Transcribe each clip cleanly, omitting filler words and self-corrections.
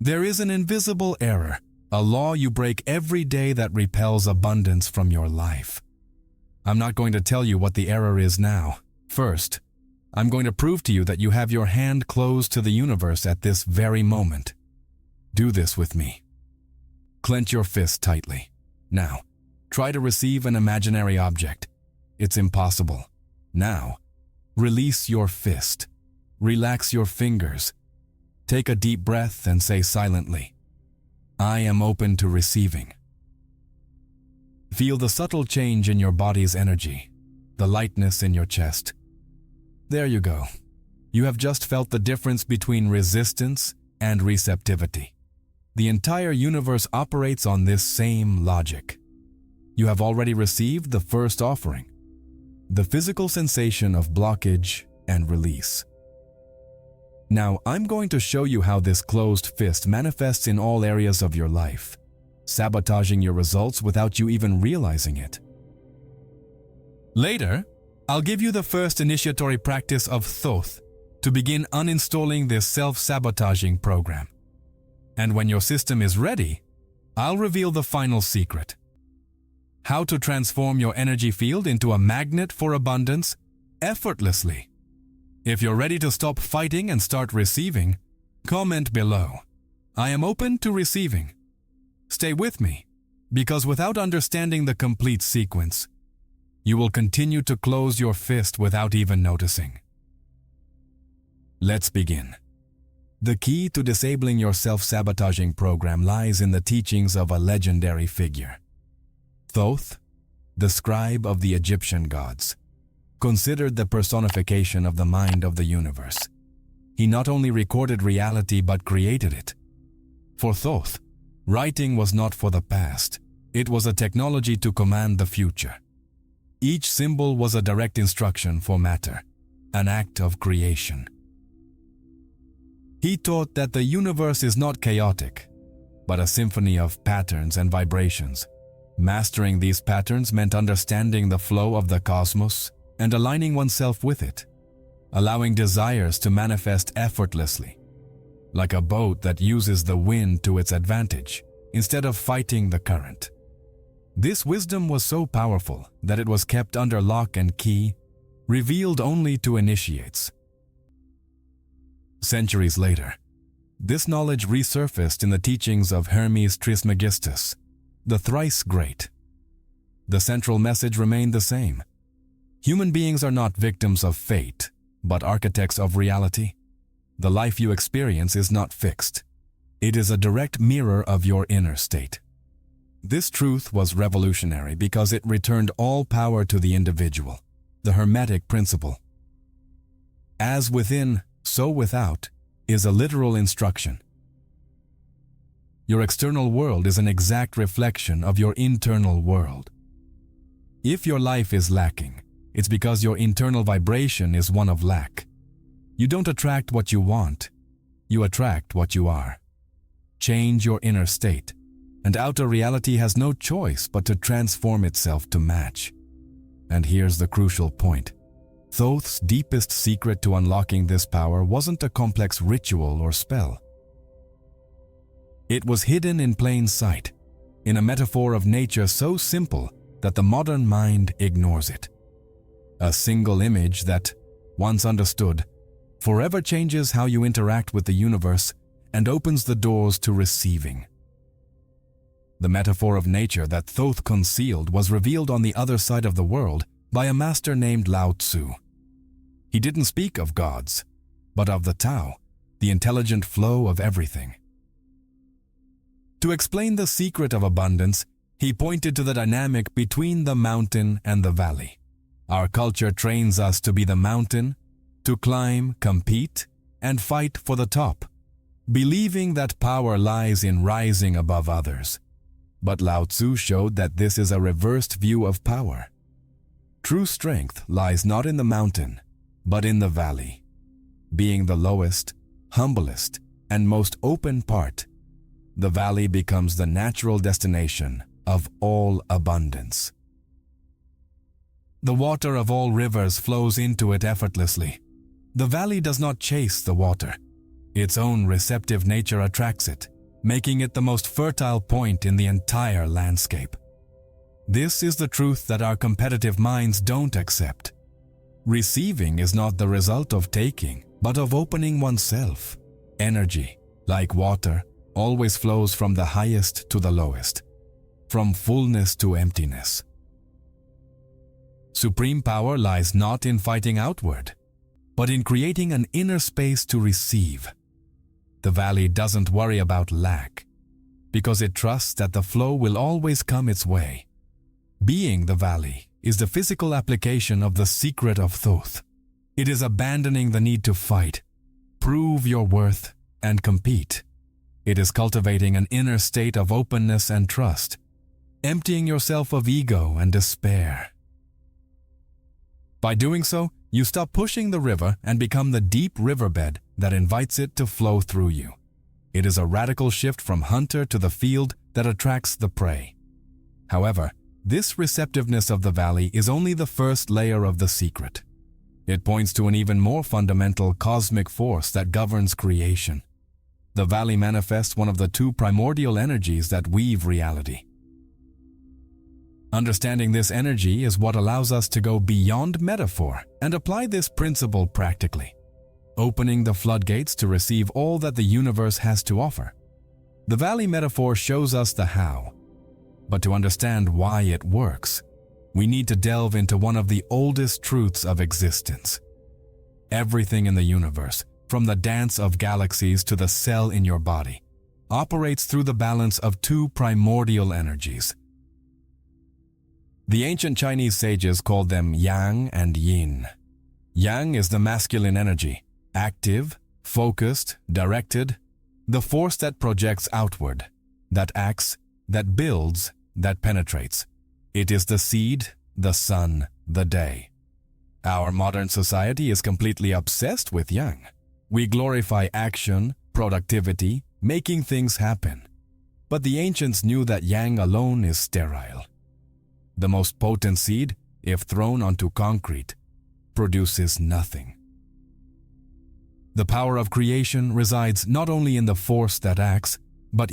There is an invisible error, a law you break every day that repels abundance from your life. I'm not going to tell you what the error is now. First, I'm going to prove to you that you have your hand closed to the universe at this very moment. Do this with me. Clench your fist tightly. Now, try to receive an imaginary object. It's impossible. Now, release your fist. Relax your fingers. Take a deep breath and say silently, I am open to receiving. Feel the subtle change in your body's energy, the lightness in your chest. There you go. You have just felt the difference between resistance and receptivity. The entire universe operates on this same logic. You have already received the first offering, the physical sensation of blockage and release. Now, I'm going to show you how this closed fist manifests in all areas of your life, sabotaging your results without you even realizing it. Later, I'll give you the first initiatory practice of Thoth to begin uninstalling this self-sabotaging program. And when your system is ready, I'll reveal the final secret: how to transform your energy field into a magnet for abundance effortlessly. If you're ready to stop fighting and start receiving, comment below. I am open to receiving. Stay with me, because without understanding the complete sequence, you will continue to close your fist without even noticing. Let's begin. The key to disabling your self-sabotaging program lies in the teachings of a legendary figure, Thoth, the scribe of the Egyptian gods. Considered the personification of the mind of the universe. He not only recorded reality but created it. For Thoth, writing was not for the past, it was a technology to command the future. Each symbol was a direct instruction for matter, an act of creation. He taught that the universe is not chaotic, but a symphony of patterns and vibrations. Mastering these patterns meant understanding the flow of the cosmos and aligning oneself with it, allowing desires to manifest effortlessly, like a boat that uses the wind to its advantage instead of fighting the current. This wisdom was so powerful that it was kept under lock and key, revealed only to initiates. Centuries later, this knowledge resurfaced in the teachings of Hermes Trismegistus, the thrice great. The central message remained the same. Human beings are not victims of fate, but architects of reality. The life you experience is not fixed. It is a direct mirror of your inner state. This truth was revolutionary because it returned all power to the individual, the Hermetic principle. As within, so without, is a literal instruction. Your external world is an exact reflection of your internal world. If your life is lacking, it's because your internal vibration is one of lack. You don't attract what you want, you attract what you are. Change your inner state, and outer reality has no choice but to transform itself to match. And here's the crucial point. Thoth's deepest secret to unlocking this power wasn't a complex ritual or spell. It was hidden in plain sight, in a metaphor of nature so simple that the modern mind ignores it. A single image that, once understood, forever changes how you interact with the universe and opens the doors to receiving. The metaphor of nature that Thoth concealed was revealed on the other side of the world by a master named Lao Tzu. He didn't speak of gods, but of the Tao, the intelligent flow of everything. To explain the secret of abundance, he pointed to the dynamic between the mountain and the valley. Our culture trains us to be the mountain, to climb, compete, and fight for the top, believing that power lies in rising above others. But Lao Tzu showed that this is a reversed view of power. True strength lies not in the mountain, but in the valley. Being the lowest, humblest, and most open part, the valley becomes the natural destination of all abundance. The water of all rivers flows into it effortlessly. The valley does not chase the water. Its own receptive nature attracts it. making it the most fertile point in the entire landscape. This is the truth that our competitive minds don't accept. Receiving is not the result of taking, but of opening oneself. Energy, like water, always flows from the highest to the lowest, from fullness to emptiness. Supreme power lies not in fighting outward, but in creating an inner space to receive. The valley doesn't worry about lack, because it trusts that the flow will always come its way. Being the valley is the physical application of the secret of Thoth. It is abandoning the need to fight, prove your worth, and compete. It is cultivating an inner state of openness and trust, emptying yourself of ego and despair. By doing so, you stop pushing the river and become the deep riverbed that invites it to flow through you. It is a radical shift from hunter to the field that attracts the prey. However, this receptiveness of the valley is only the first layer of the secret. It points to an even more fundamental cosmic force that governs creation. The valley manifests one of the two primordial energies that weave reality. Understanding this energy is what allows us to go beyond metaphor and apply this principle practically, opening the floodgates to receive all that the universe has to offer. The valley metaphor shows us the how, but to understand why it works, we need to delve into one of the oldest truths of existence. Everything in the universe, from the dance of galaxies to the cell in your body, operates through the balance of two primordial energies. The ancient Chinese sages called them Yang and Yin. Yang is the masculine energy, active, focused, directed, the force that projects outward, that acts, that builds, that penetrates. It is the seed, the sun, the day. Our modern society is completely obsessed with Yang. We glorify action, productivity, making things happen. But the ancients knew that Yang alone is sterile. The most potent seed, if thrown onto concrete, produces nothing. The power of creation resides not only in the force that acts, but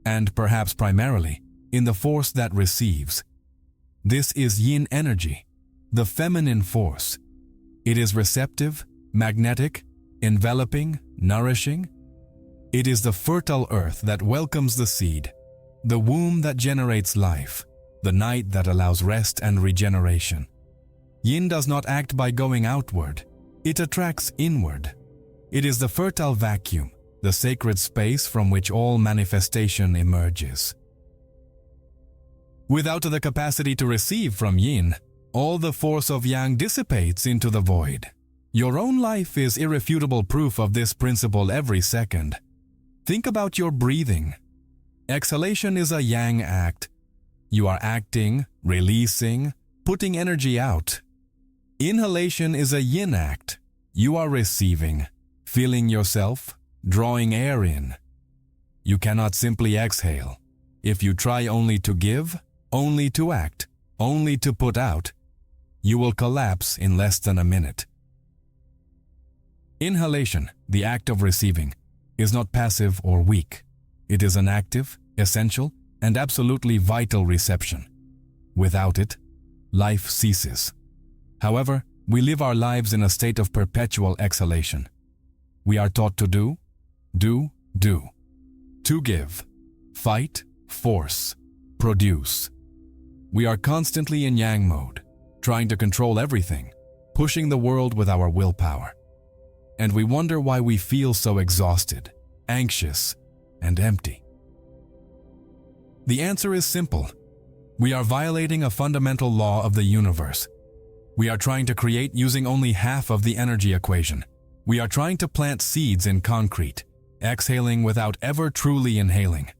and perhaps primarily, in the force that receives. This is Yin energy, the feminine force. It is receptive, magnetic, enveloping, nourishing. It is the fertile earth that welcomes the seed, the womb that generates life, the night that allows rest and regeneration. Yin does not act by going outward. It attracts inward. It is the fertile vacuum, the sacred space from which all manifestation emerges. Without the capacity to receive from Yin, all the force of Yang dissipates into the void. Your own life is irrefutable proof of this principle every second. Think about your breathing. Exhalation is a Yang act. You are acting, releasing, putting energy out. Inhalation is a Yin act. You are receiving, feeling yourself, drawing air in. You cannot simply exhale. If you try only to give, only to act, only to put out, you will collapse in less than a minute. Inhalation, the act of receiving, is not passive or weak. It is an active, essential, and absolutely vital reception. Without it, life ceases. However, we live our lives in a state of perpetual exhalation. We are taught to do, to give, fight, force, produce. We are constantly in Yang mode, trying to control everything, pushing the world with our willpower. And we wonder why we feel so exhausted, anxious, and empty. The answer is simple. We are violating a fundamental law of the universe. We are trying to create using only half of the energy equation. We are trying to plant seeds in concrete, exhaling without ever truly inhaling.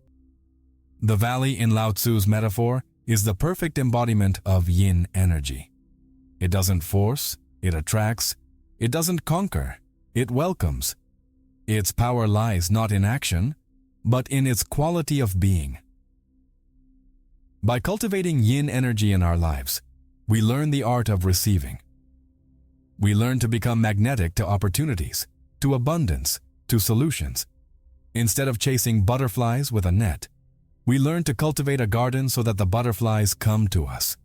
The valley in Lao Tzu's metaphor is the perfect embodiment of Yin energy. It doesn't force, it attracts, it doesn't conquer, it welcomes. Its power lies not in action, but in its quality of being. By cultivating Yin energy in our lives, we learn the art of receiving. We learn to become magnetic to opportunities, to abundance, to solutions. Instead of chasing butterflies with a net, we learn to cultivate a garden so that the butterflies come to us.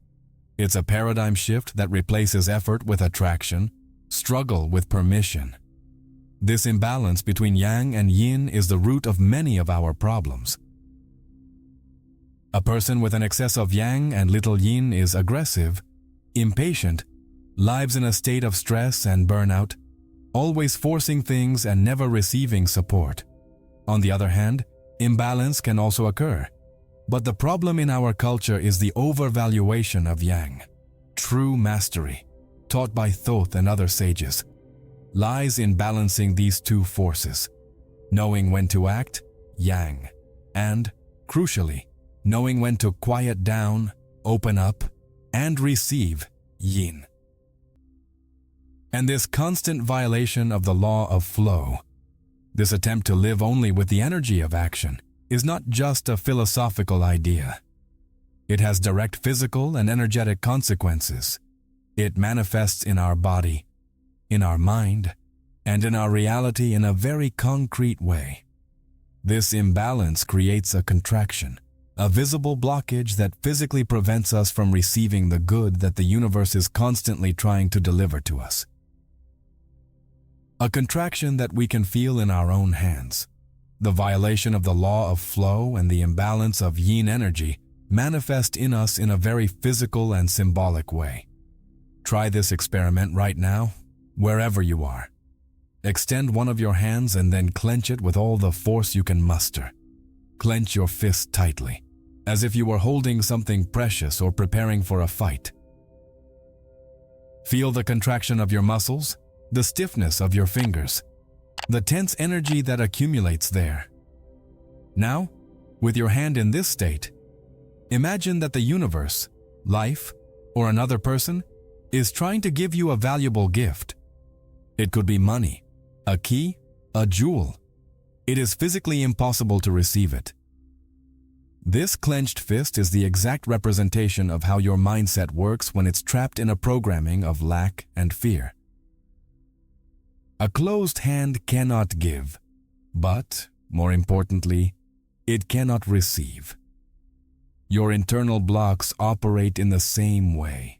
It's a paradigm shift that replaces effort with attraction, struggle with permission. This imbalance between Yang and Yin is the root of many of our problems. A person with an excess of Yang and little Yin is aggressive, impatient, lives in a state of stress and burnout, always forcing things and never receiving support. On the other hand, imbalance can also occur. But the problem in our culture is the overvaluation of Yang. True mastery, taught by Thoth and other sages, lies in balancing these two forces, knowing when to act, Yang, and, crucially, knowing when to quiet down, open up, and receive, Yin. And this constant violation of the law of flow, this attempt to live only with the energy of action, is not just a philosophical idea. It has direct physical and energetic consequences. It manifests in our body, in our mind, and in our reality in a very concrete way. This imbalance creates a contraction, a visible blockage that physically prevents us from receiving the good that the universe is constantly trying to deliver to us. A contraction that we can feel in our own hands. The violation of the law of flow and the imbalance of Yin energy manifest in us in a very physical and symbolic way. Try this experiment right now, wherever you are. Extend one of your hands and then clench it with all the force you can muster. Clench your fist tightly, as if you were holding something precious or preparing for a fight. Feel the contraction of your muscles, the stiffness of your fingers, the tense energy that accumulates there. Now, with your hand in this state, imagine that the universe, life, or another person is trying to give you a valuable gift. It could be money, a key, a jewel. It is physically impossible to receive it. This clenched fist is the exact representation of how your mindset works when it's trapped in a programming of lack and fear. A closed hand cannot give, but, more importantly, it cannot receive. Your internal blocks operate in the same way.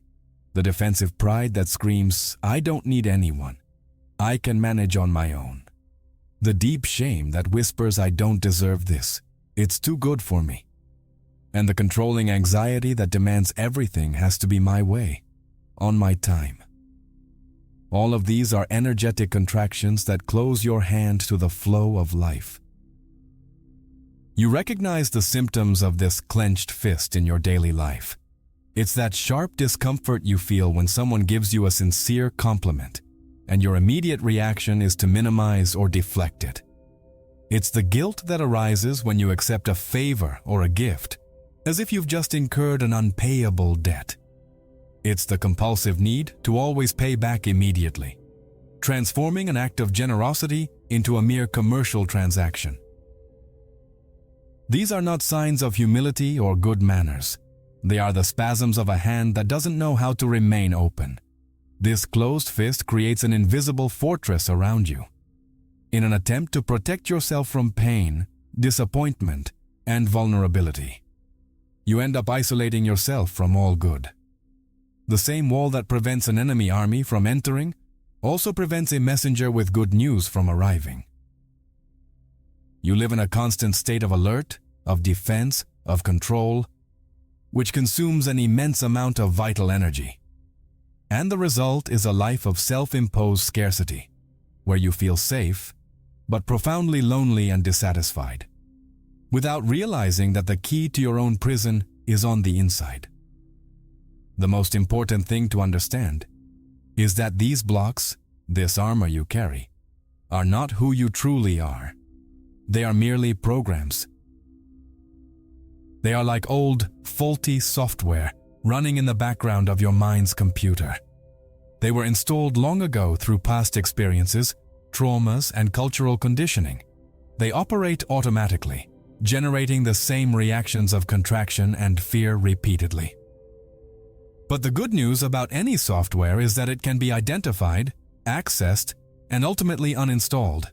The defensive pride that screams, "I don't need anyone. I can manage on my own." The deep shame that whispers, "I don't deserve this. It's too good for me." And the controlling anxiety that demands everything has to be my way, on my time. All of these are energetic contractions that close your hand to the flow of life. You recognize the symptoms of this clenched fist in your daily life. It's that sharp discomfort you feel when someone gives you a sincere compliment, and your immediate reaction is to minimize or deflect it. It's the guilt that arises when you accept a favor or a gift, as if you've just incurred an unpayable debt. It's the compulsive need to always pay back immediately, transforming an act of generosity into a mere commercial transaction. These are not signs of humility or good manners. They are the spasms of a hand that doesn't know how to remain open. This closed fist creates an invisible fortress around you. In an attempt to protect yourself from pain, disappointment, and vulnerability, you end up isolating yourself from all good. The same wall that prevents an enemy army from entering also prevents a messenger with good news from arriving. You live in a constant state of alert, of defense, of control, which consumes an immense amount of vital energy. And the result is a life of self-imposed scarcity, where you feel safe, but profoundly lonely and dissatisfied, without realizing that the key to your own prison is on the inside. The most important thing to understand is that these blocks, this armor you carry, are not who you truly are. They are merely programs. They are like old, faulty software running in the background of your mind's computer. They were installed long ago through past experiences, traumas, and cultural conditioning. They operate automatically, generating the same reactions of contraction and fear repeatedly. But the good news about any software is that it can be identified, accessed, and ultimately uninstalled.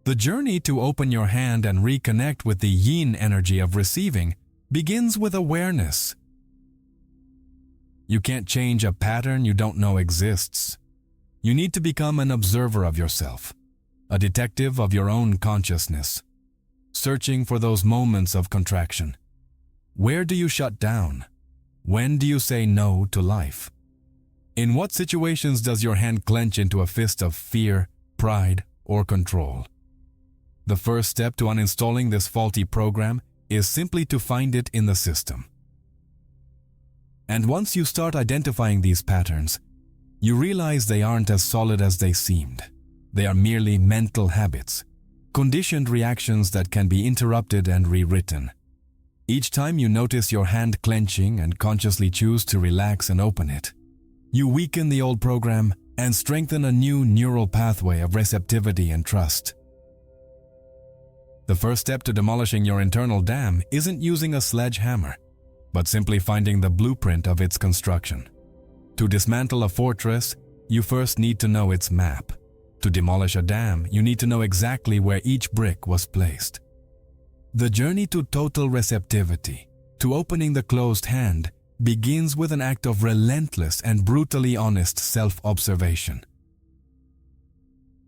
The journey to open your hand and reconnect with the yin energy of receiving begins with awareness. You can't change a pattern you don't know exists. You need to become an observer of yourself, a detective of your own consciousness, searching for those moments of contraction. Where do you shut down? When do you say no to life? In what situations does your hand clench into a fist of fear, pride, or control? The first step to uninstalling this faulty program is simply to find it in the system. And once you start identifying these patterns, you realize they aren't as solid as they seemed. They are merely mental habits, conditioned reactions that can be interrupted and rewritten. Each time you notice your hand clenching and consciously choose to relax and open it, you weaken the old program and strengthen a new neural pathway of receptivity and trust. The first step to demolishing your internal dam isn't using a sledgehammer, but simply finding the blueprint of its construction. To dismantle a fortress, you first need to know its map. To demolish a dam, you need to know exactly where each brick was placed. The journey to total receptivity, to opening the closed hand, begins with an act of relentless and brutally honest self-observation.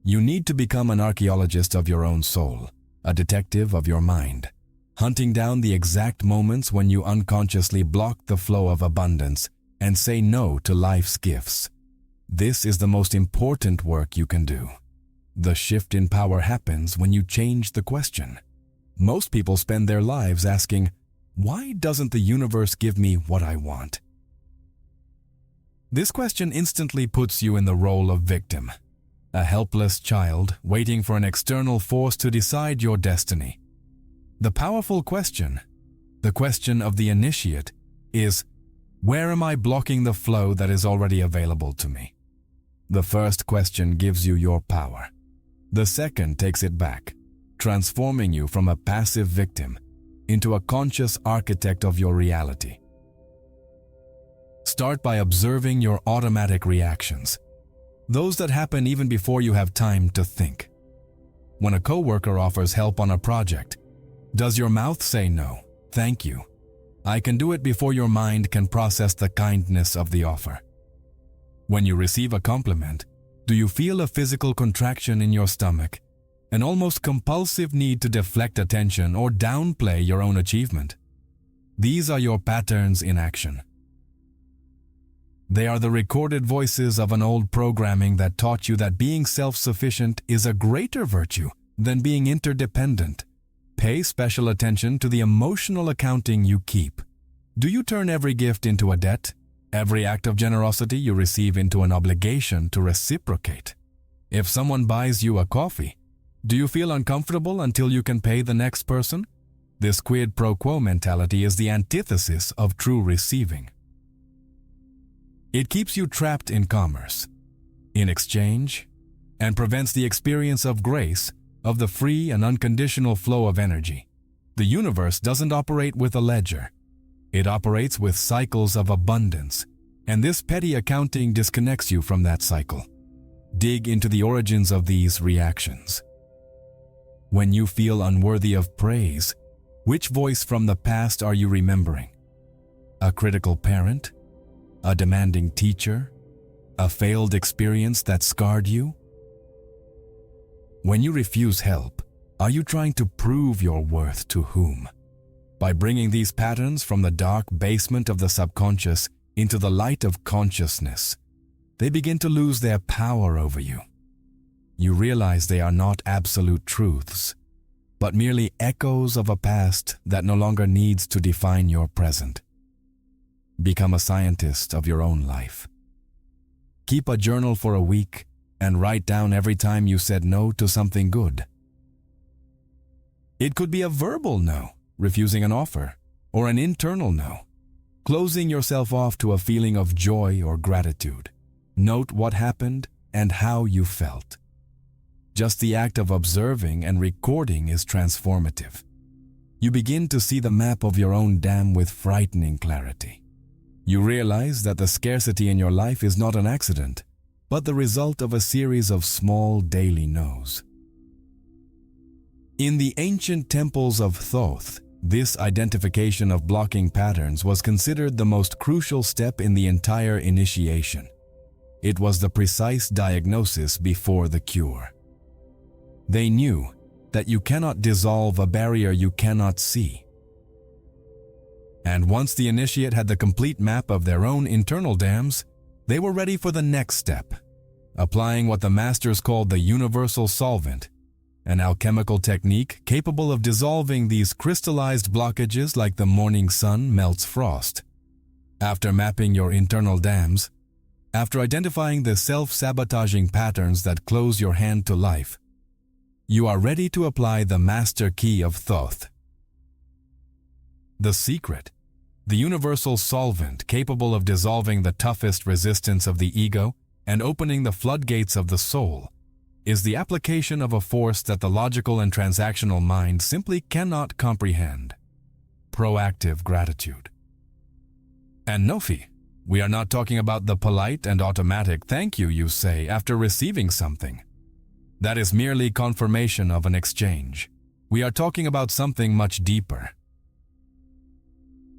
You need to become an archaeologist of your own soul, a detective of your mind, hunting down the exact moments when you unconsciously block the flow of abundance and say no to life's gifts. This is the most important work you can do. The shift in power happens when you change the question. Most people spend their lives asking, "Why doesn't the universe give me what I want?" This question instantly puts you in the role of victim, a helpless child waiting for an external force to decide your destiny. The powerful question, the question of the initiate, is, where am I blocking the flow that is already available to me? The first question gives you your power. The second takes it back, transforming you from a passive victim into a conscious architect of your reality. Start by observing your automatic reactions, those that happen even before you have time to think. When a coworker offers help on a project, does your mouth say no, "Thank you"? I can do it before your mind can process the kindness of the offer. When you receive a compliment, do you feel a physical contraction in your stomach, an almost compulsive need to deflect attention or downplay your own achievement? These are your patterns in action. They are the recorded voices of an old programming that taught you that being self-sufficient is a greater virtue than being interdependent. Pay special attention to the emotional accounting you keep. Do you turn every gift into a debt? Every act of generosity you receive into an obligation to reciprocate? If someone buys you a coffee, do you feel uncomfortable until you can pay the next person? This quid pro quo mentality is the antithesis of true receiving. It keeps you trapped in commerce, in exchange, and prevents the experience of grace, of the free and unconditional flow of energy. The universe doesn't operate with a ledger. It operates with cycles of abundance, and this petty accounting disconnects you from that cycle. Dig into the origins of these reactions. When you feel unworthy of praise, which voice from the past are you remembering? A critical parent? A demanding teacher? A failed experience that scarred you? When you refuse help, are you trying to prove your worth to whom? By bringing these patterns from the dark basement of the subconscious into the light of consciousness, they begin to lose their power over you. You realize they are not absolute truths, but merely echoes of a past that no longer needs to define your present. Become a scientist of your own life. Keep a journal for a week and write down every time you said no to something good. It could be a verbal no, refusing an offer, or an internal no, closing yourself off to a feeling of joy or gratitude. Note what happened and how you felt. Just the act of observing and recording is transformative. You begin to see the map of your own dam with frightening clarity. You realize that the scarcity in your life is not an accident, but the result of a series of small daily no's. In the ancient temples of Thoth, this identification of blocking patterns was considered the most crucial step in the entire initiation. It was the precise diagnosis before the cure. They knew that you cannot dissolve a barrier you cannot see. And once the initiate had the complete map of their own internal dams, they were ready for the next step, applying what the masters called the universal solvent, an alchemical technique capable of dissolving these crystallized blockages like the morning sun melts frost. After mapping your internal dams, after identifying the self-sabotaging patterns that close your hand to life, you are ready to apply the master key of Thoth. The secret, the universal solvent capable of dissolving the toughest resistance of the ego and opening the floodgates of the soul, is the application of a force that the logical and transactional mind simply cannot comprehend: proactive gratitude. And Nofi, we are not talking about the polite and automatic thank you say after receiving something. That is merely confirmation of an exchange. We are talking about something much deeper.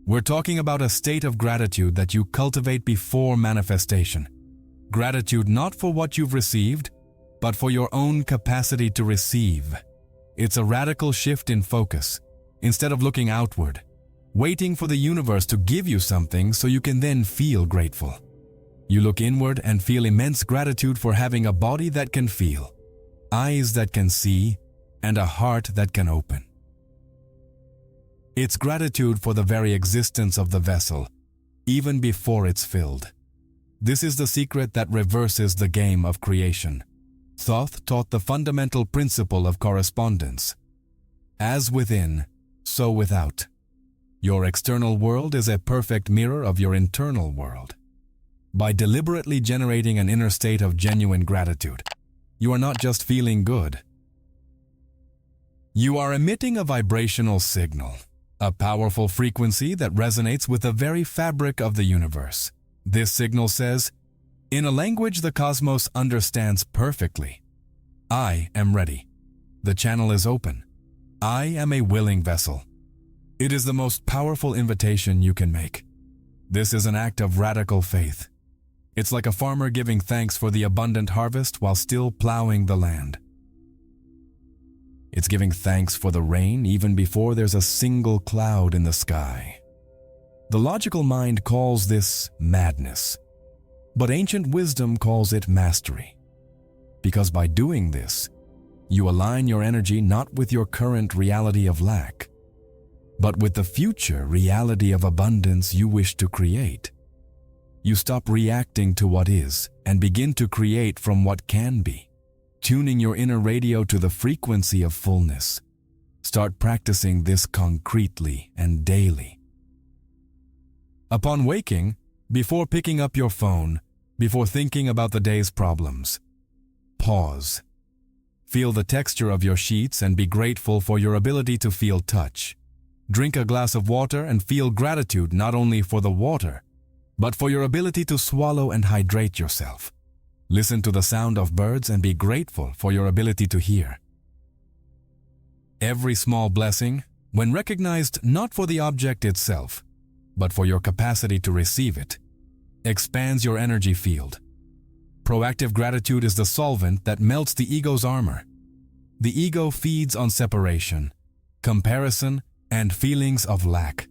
We're talking about a state of gratitude that you cultivate before manifestation. Gratitude not for what you've received, but for your own capacity to receive. It's a radical shift in focus. Instead of looking outward, waiting for the universe to give you something so you can then feel grateful, you look inward and feel immense gratitude for having a body that can feel, eyes that can see, and a heart that can open. It's gratitude for the very existence of the vessel, even before it's filled. This is the secret that reverses the game of creation. Thoth taught the fundamental principle of correspondence. As within, so without. Your external world is a perfect mirror of your internal world. By deliberately generating an inner state of genuine gratitude, you are not just feeling good. You are emitting a vibrational signal, a powerful frequency that resonates with the very fabric of the universe. This signal says, in a language the cosmos understands perfectly, I am ready. The channel is open. I am a willing vessel. It is the most powerful invitation you can make. This is an act of radical faith. It's like a farmer giving thanks for the abundant harvest while still plowing the land. It's giving thanks for the rain even before there's a single cloud in the sky. The logical mind calls this madness, but ancient wisdom calls it mastery. Because by doing this, you align your energy not with your current reality of lack, but with the future reality of abundance you wish to create. You stop reacting to what is and begin to create from what can be, tuning your inner radio to the frequency of fullness. Start practicing this concretely and daily. Upon waking, before picking up your phone, before thinking about the day's problems, pause. Feel the texture of your sheets and be grateful for your ability to feel touch. Drink a glass of water and feel gratitude not only for the water, but for your ability to swallow and hydrate yourself. Listen to the sound of birds and be grateful for your ability to hear. Every small blessing, when recognized not for the object itself, but for your capacity to receive it, expands your energy field. Proactive gratitude is the solvent that melts the ego's armor. The ego feeds on separation, comparison, and feelings of lack.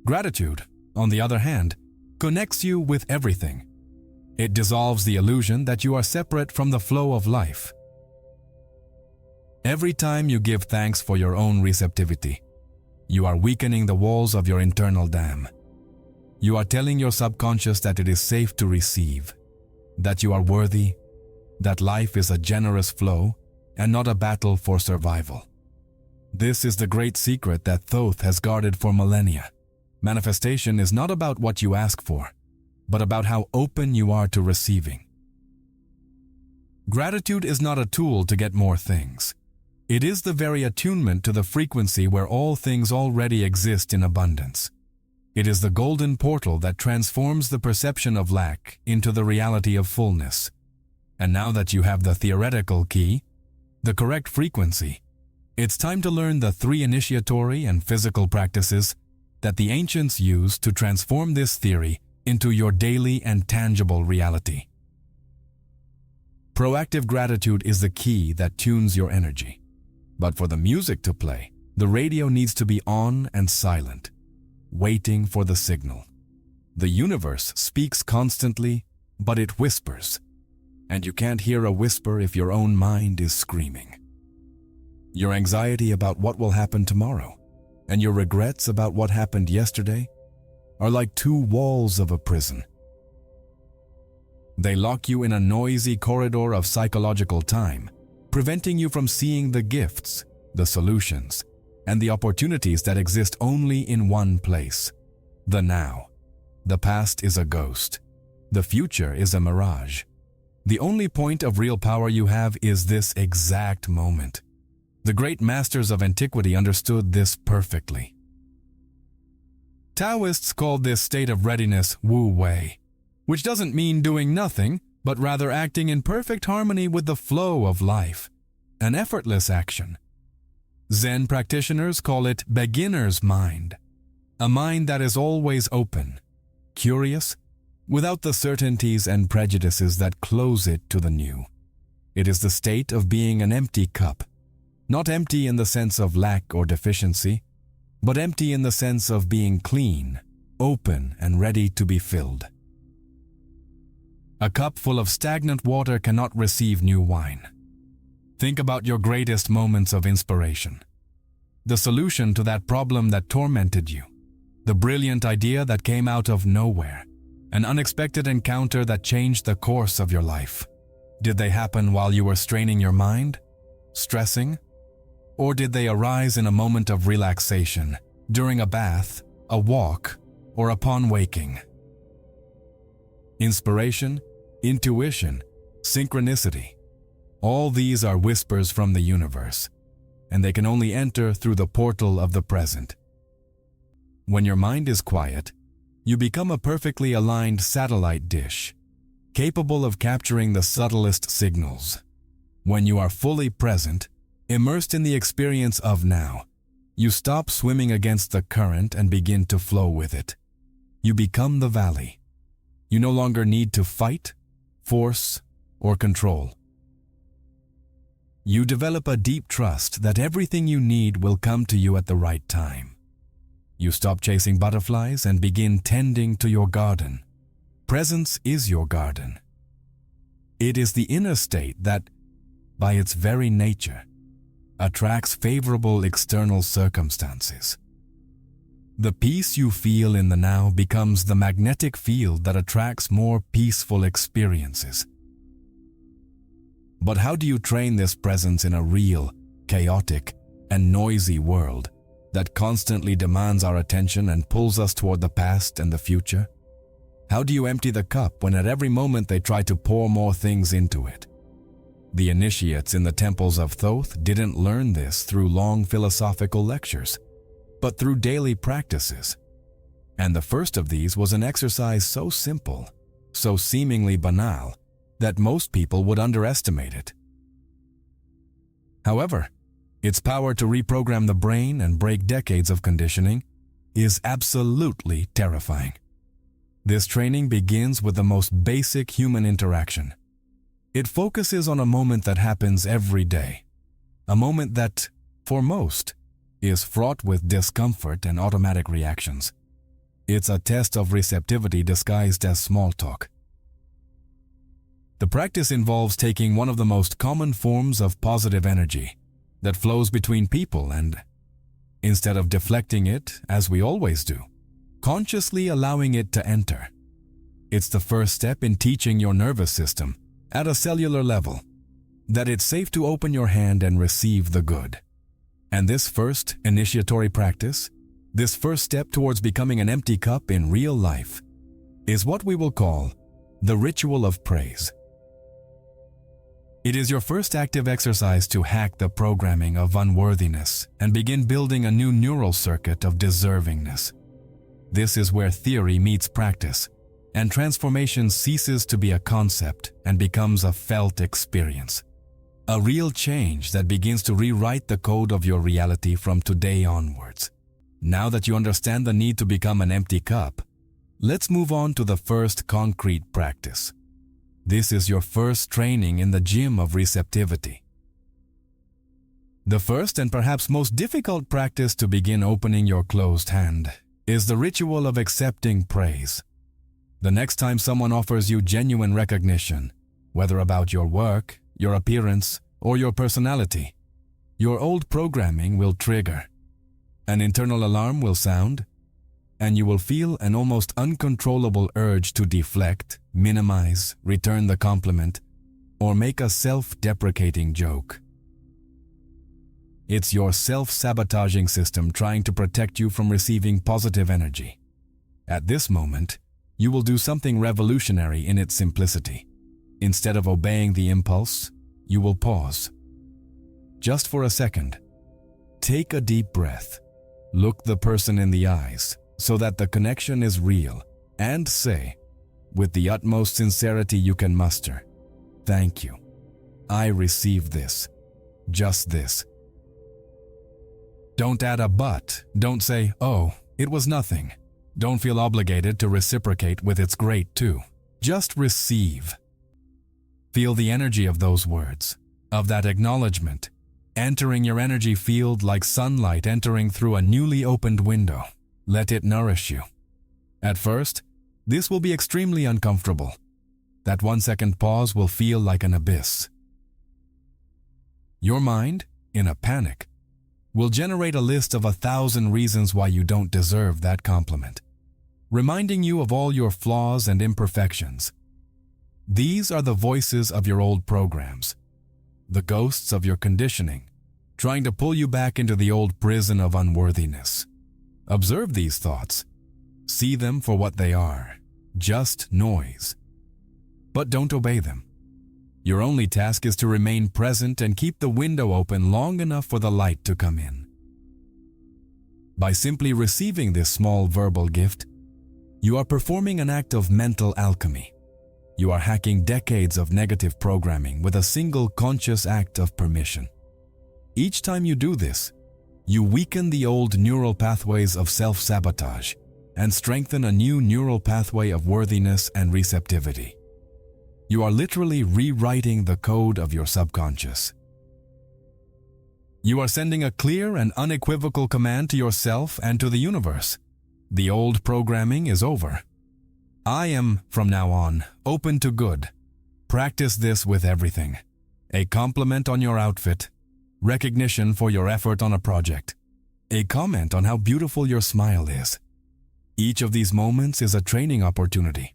Gratitude, on the other hand, connects you with everything. It dissolves the illusion that you are separate from the flow of life. Every time you give thanks for your own receptivity, you are weakening the walls of your internal dam. You are telling your subconscious that it is safe to receive, that you are worthy, that life is a generous flow and not a battle for survival. This is the great secret that Thoth has guarded for millennia. Manifestation is not about what you ask for, but about how open you are to receiving. Gratitude is not a tool to get more things. It is the very attunement to the frequency where all things already exist in abundance. It is the golden portal that transforms the perception of lack into the reality of fullness. And now that you have the theoretical key, the correct frequency, It's time to learn the 3 initiatory and physical practices that the ancients used to transform this theory into your daily and tangible reality. Proactive gratitude is the key that tunes your energy. But for the music to play, the radio needs to be on and silent, waiting for the signal. The universe speaks constantly, but it whispers, and you can't hear a whisper if your own mind is screaming. Your anxiety about what will happen tomorrow and your regrets about what happened yesterday are like 2 walls of a prison. They lock you in a noisy corridor of psychological time, preventing you from seeing the gifts, the solutions, and the opportunities that exist only in one place: the now. The past is a ghost. The future is a mirage. The only point of real power you have is this exact moment. The great masters of antiquity understood this perfectly. Taoists called this state of readiness Wu Wei, which doesn't mean doing nothing, but rather acting in perfect harmony with the flow of life, an effortless action. Zen practitioners call it beginner's mind, a mind that is always open, curious, without the certainties and prejudices that close it to the new. It is the state of being an empty cup, not empty in the sense of lack or deficiency, but empty in the sense of being clean, open, and ready to be filled. A cup full of stagnant water cannot receive new wine. Think about your greatest moments of inspiration. The solution to that problem that tormented you. The brilliant idea that came out of nowhere. An unexpected encounter that changed the course of your life. Did they happen while you were straining your mind? Stressing? Or did they arise in a moment of relaxation, during a bath, a walk, or upon waking? Inspiration, intuition, synchronicity. All these are whispers from the universe, and they can only enter through the portal of the present. When your mind is quiet, you become a perfectly aligned satellite dish, capable of capturing the subtlest signals. When you are fully present, immersed in the experience of now, you stop swimming against the current and begin to flow with it. You become the valley. You no longer need to fight, force, or control. You develop a deep trust that everything you need will come to you at the right time. You stop chasing butterflies and begin tending to your garden. Presence is your garden. It is the inner state that, by its very nature, attracts favorable external circumstances. The peace you feel in the now becomes the magnetic field that attracts more peaceful experiences. But how do you train this presence in a real, chaotic, and noisy world that constantly demands our attention and pulls us toward the past and the future? How do you empty the cup when at every moment they try to pour more things into it? The initiates in the temples of Thoth didn't learn this through long philosophical lectures, but through daily practices. And the first of these was an exercise so simple, so seemingly banal, that most people would underestimate it. However, its power to reprogram the brain and break decades of conditioning is absolutely terrifying. This training begins with the most basic human interaction. It focuses on a moment that happens every day, a moment that, for most, is fraught with discomfort and automatic reactions. It's a test of receptivity disguised as small talk. The practice involves taking one of the most common forms of positive energy that flows between people and, instead of deflecting it, as we always do, consciously allowing it to enter. It's the first step in teaching your nervous system, at a cellular level, that it's safe to open your hand and receive the good. And this first initiatory practice, this first step towards becoming an empty cup in real life, is what we will call the ritual of praise. It is your first active exercise to hack the programming of unworthiness and begin building a new neural circuit of deservingness. This is where theory meets practice, and transformation ceases to be a concept and becomes a felt experience. A real change that begins to rewrite the code of your reality from today onwards. Now that you understand the need to become an empty cup, let's move on to the first concrete practice. This is your first training in the gym of receptivity. The first and perhaps most difficult practice to begin opening your closed hand is the ritual of accepting praise. The next time someone offers you genuine recognition, whether about your work, your appearance, or your personality, your old programming will trigger. An internal alarm will sound, and you will feel an almost uncontrollable urge to deflect, minimize, return the compliment, or make a self-deprecating joke. It's your self-sabotaging system trying to protect you from receiving positive energy. At this moment, you will do something revolutionary in its simplicity. Instead of obeying the impulse, you will pause. Just for a second, take a deep breath, look the person in the eyes so that the connection is real, and say, with the utmost sincerity you can muster, "Thank you. I received this. Just this." Don't add a but. Don't say, "Oh, it was nothing." Don't feel obligated to reciprocate with "it's great too." Just receive. Feel the energy of those words, of that acknowledgement, entering your energy field like sunlight entering through a newly opened window. Let it nourish you. At first, this will be extremely uncomfortable. That 1-second pause will feel like an abyss. Your mind, in a panic, will generate a list of 1,000 reasons why you don't deserve that compliment, reminding you of all your flaws and imperfections. These are the voices of your old programs, the ghosts of your conditioning, trying to pull you back into the old prison of unworthiness. Observe these thoughts. See them for what they are, just noise. But don't obey them. Your only task is to remain present and keep the window open long enough for the light to come in. By simply receiving this small verbal gift, you are performing an act of mental alchemy. You are hacking decades of negative programming with a single conscious act of permission. Each time you do this, you weaken the old neural pathways of self-sabotage and strengthen a new neural pathway of worthiness and receptivity. You are literally rewriting the code of your subconscious. You are sending a clear and unequivocal command to yourself and to the universe. The old programming is over. I am, from now on, open to good. Practice this with everything. A compliment on your outfit, recognition for your effort on a project, a comment on how beautiful your smile is. Each of these moments is a training opportunity.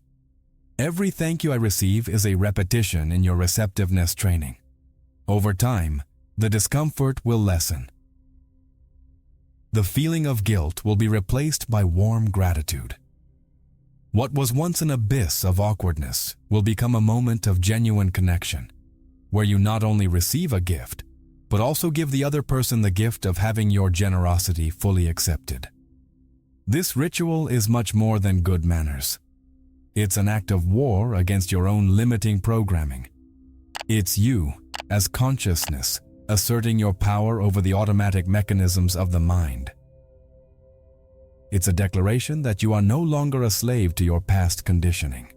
Every thank you I receive is a repetition in your receptiveness training. Over time, the discomfort will lessen. The feeling of guilt will be replaced by warm gratitude. What was once an abyss of awkwardness will become a moment of genuine connection, where you not only receive a gift, but also give the other person the gift of having your generosity fully accepted. This ritual is much more than good manners. It's an act of war against your own limiting programming. It's you, as consciousness, asserting your power over the automatic mechanisms of the mind. It's a declaration that you are no longer a slave to your past conditioning.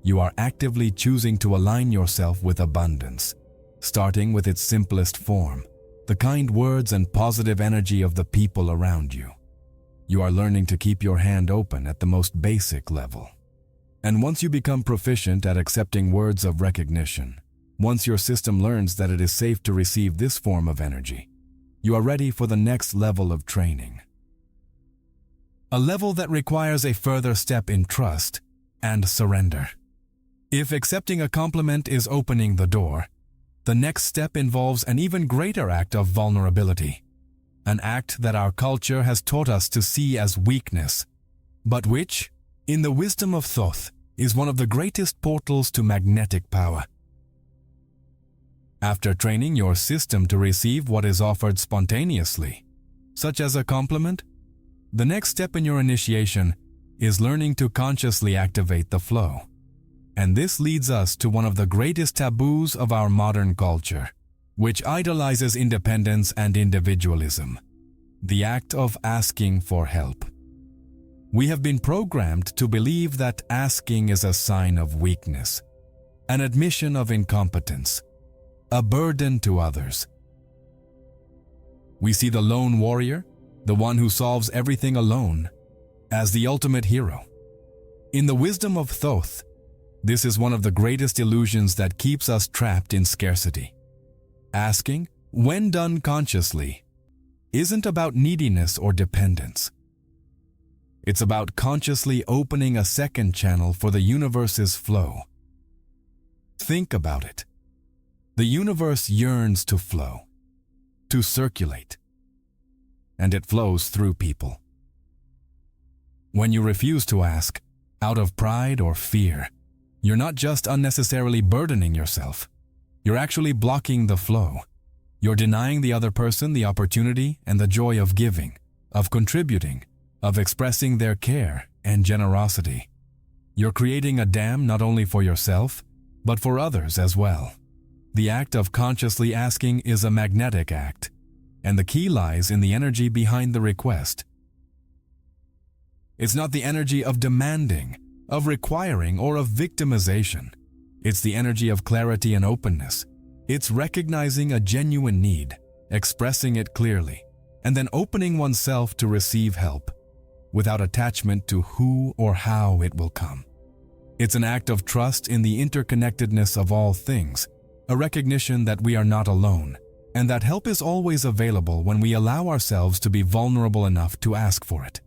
You are actively choosing to align yourself with abundance, starting with its simplest form, the kind words and positive energy of the people around you. You are learning to keep your hand open at the most basic level. And once you become proficient at accepting words of recognition, once your system learns that it is safe to receive this form of energy, you are ready for the next level of training. A level that requires a further step in trust and surrender. If accepting a compliment is opening the door, the next step involves an even greater act of vulnerability, an act that our culture has taught us to see as weakness, but which, in the wisdom of Thoth, is one of the greatest portals to magnetic power. After training your system to receive what is offered spontaneously, such as a compliment, the next step in your initiation is learning to consciously activate the flow. And this leads us to one of the greatest taboos of our modern culture, which idolizes independence and individualism, the act of asking for help. We have been programmed to believe that asking is a sign of weakness, an admission of incompetence, a burden to others. We see the lone warrior, the one who solves everything alone, as the ultimate hero. In the wisdom of Thoth, this is one of the greatest illusions that keeps us trapped in scarcity. Asking, when done consciously, isn't about neediness or dependence. It's about consciously opening a second channel for the universe's flow. Think about it. The universe yearns to flow, to circulate, and it flows through people. When you refuse to ask, out of pride or fear, you're not just unnecessarily burdening yourself. You're actually blocking the flow. You're denying the other person the opportunity and the joy of giving, of contributing, of expressing their care and generosity. You're creating a dam not only for yourself, but for others as well. The act of consciously asking is a magnetic act, and the key lies in the energy behind the request. It's not the energy of demanding, of requiring, or of victimization. It's the energy of clarity and openness. It's recognizing a genuine need, expressing it clearly, and then opening oneself to receive help, without attachment to who or how it will come. It's an act of trust in the interconnectedness of all things, a recognition that we are not alone, and that help is always available when we allow ourselves to be vulnerable enough to ask for it.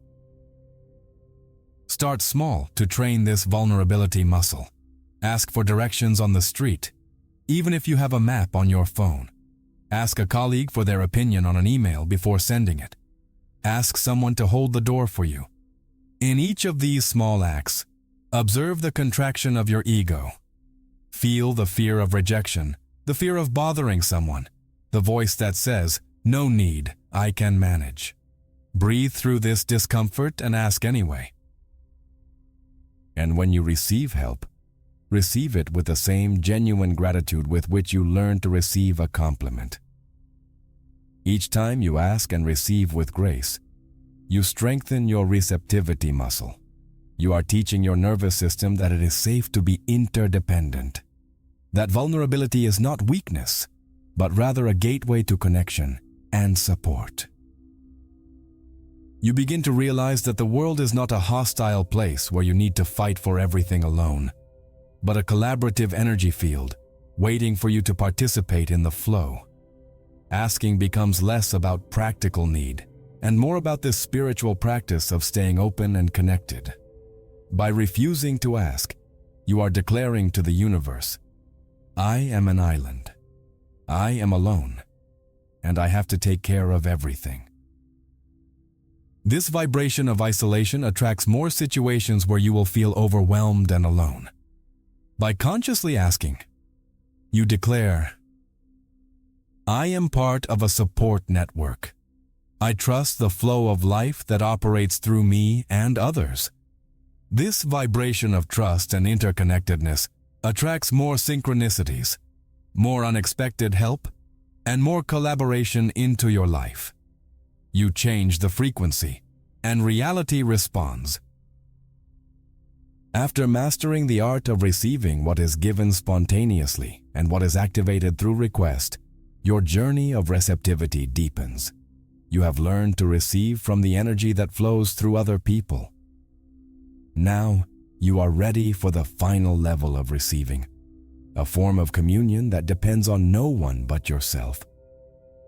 Start small to train this vulnerability muscle. Ask for directions on the street, even if you have a map on your phone. Ask a colleague for their opinion on an email before sending it. Ask someone to hold the door for you. In each of these small acts, observe the contraction of your ego. Feel the fear of rejection, the fear of bothering someone, the voice that says, "No need, I can manage." Breathe through this discomfort and ask anyway. And when you receive help, receive it with the same genuine gratitude with which you learn to receive a compliment. Each time you ask and receive with grace, you strengthen your receptivity muscle. You are teaching your nervous system that it is safe to be interdependent. That vulnerability is not weakness, but rather a gateway to connection and support. You begin to realize that the world is not a hostile place where you need to fight for everything alone, but a collaborative energy field waiting for you to participate in the flow. Asking becomes less about practical need and more about this spiritual practice of staying open and connected. By refusing to ask, you are declaring to the universe, "I am an island. I am alone, and I have to take care of everything." This vibration of isolation attracts more situations where you will feel overwhelmed and alone. By consciously asking, you declare, "I am part of a support network. I trust the flow of life that operates through me and others." This vibration of trust and interconnectedness attracts more synchronicities, more unexpected help, and more collaboration into your life. You change the frequency, and reality responds. After mastering the art of receiving what is given spontaneously and what is activated through request, your journey of receptivity deepens. You have learned to receive from the energy that flows through other people. Now, you are ready for the final level of receiving, a form of communion that depends on no one but yourself.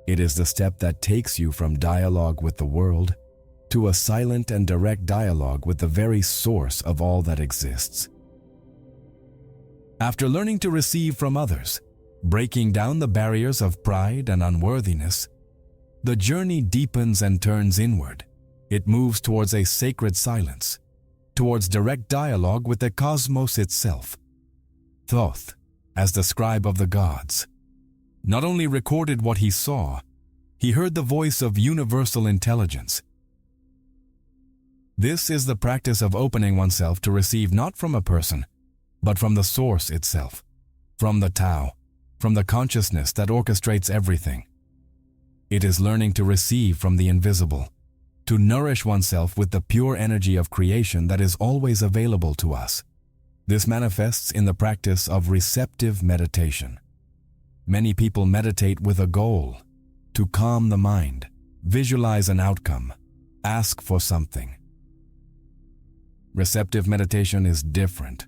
It is the step that takes you from dialogue with the world to a silent and direct dialogue with the very source of all that exists. After learning to receive from others, breaking down the barriers of pride and unworthiness, the journey deepens and turns inward. It moves towards a sacred silence, towards direct dialogue with the cosmos itself. Thoth, as the scribe of the gods, not only recorded what he saw, he heard the voice of universal intelligence. This is the practice of opening oneself to receive not from a person, but from the source itself, from the Tao, from the consciousness that orchestrates everything. It is learning to receive from the invisible, to nourish oneself with the pure energy of creation that is always available to us. This manifests in the practice of receptive meditation. Many people meditate with a goal, to calm the mind, visualize an outcome, ask for something. Receptive meditation is different.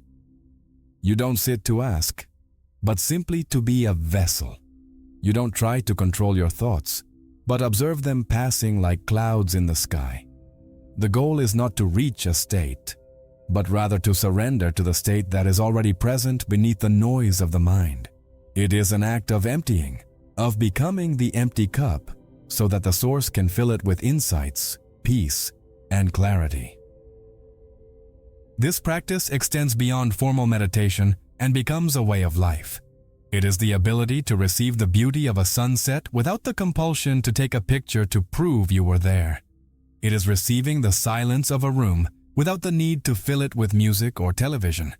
You don't sit to ask, but simply to be a vessel. You don't try to control your thoughts, but observe them passing like clouds in the sky. The goal is not to reach a state, but rather to surrender to the state that is already present beneath the noise of the mind. It is an act of emptying, of becoming the empty cup, so that the source can fill it with insights, peace, and clarity. This practice extends beyond formal meditation and becomes a way of life. It is the ability to receive the beauty of a sunset without the compulsion to take a picture to prove you were there. It is receiving the silence of a room without the need to fill it with music or television.